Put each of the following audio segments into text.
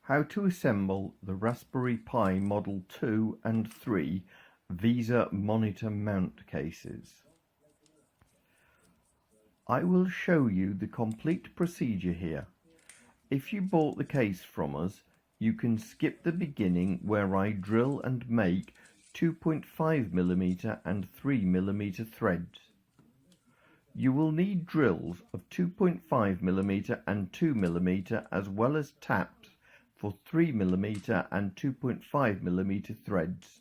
How to assemble the Raspberry Pi Model 2 and 3 VESA monitor mount cases. I will show you the complete procedure here. If you bought the case from us, you can skip the beginning where I drill and make 2.5mm and 3mm threads. You will need drills of 2.5mm and 2mm as well as taps for 3mm and 2.5mm threads.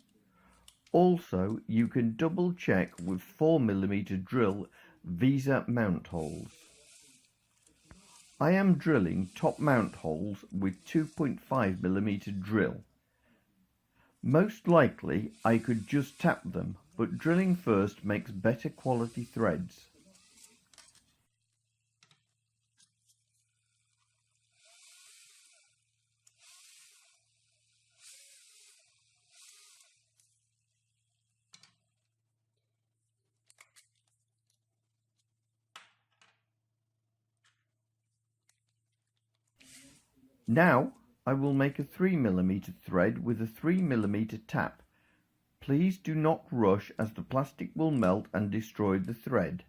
Also, you can double check with 4mm drill VESA mount holes. I am drilling top mount holes with 2.5mm drill. Most likely I could just tap them, but drilling first makes better quality threads. Now I will make a 3mm thread with a 3mm tap. Please do not rush as the plastic will melt and destroy the thread.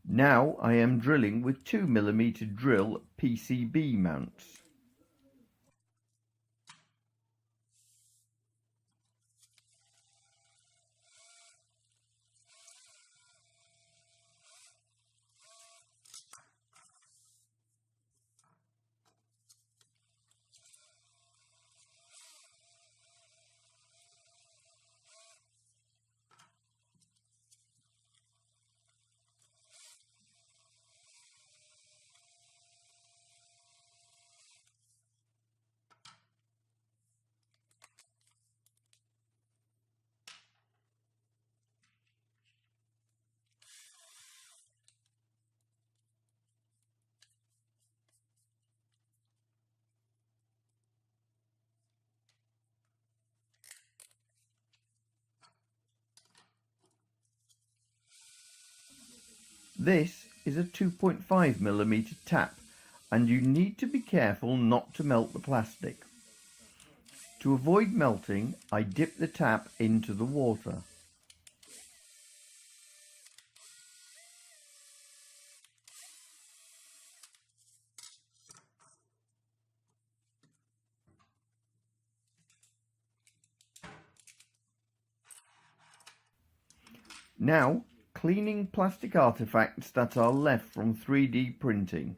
Now I am drilling with 2mm drill PCB mounts. This is a 2.5mm tap and you need to be careful not to melt the plastic. To avoid melting, I dip the tap into the water. Now, cleaning plastic artifacts that are left from 3D printing.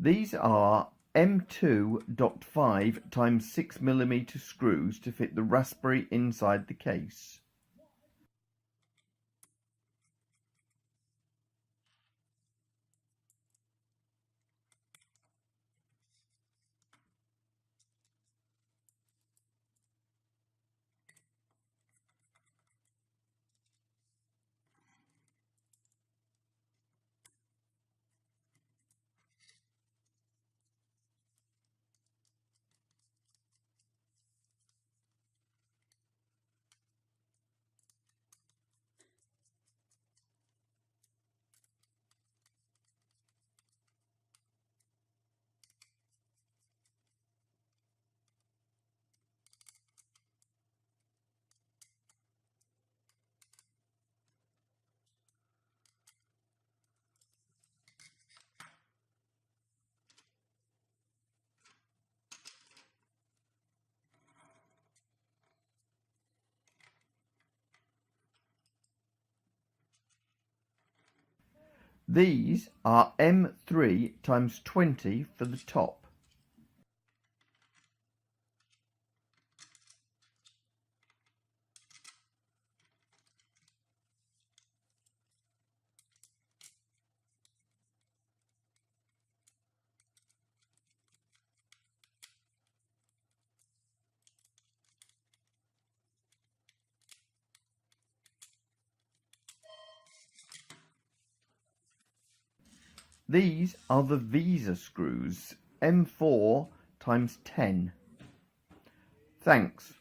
These are M2.5 x 6mm screws to fit the Raspberry inside the case. These are M3 times 20 for the top. These are the VESA screws, M4 times 10. Thanks.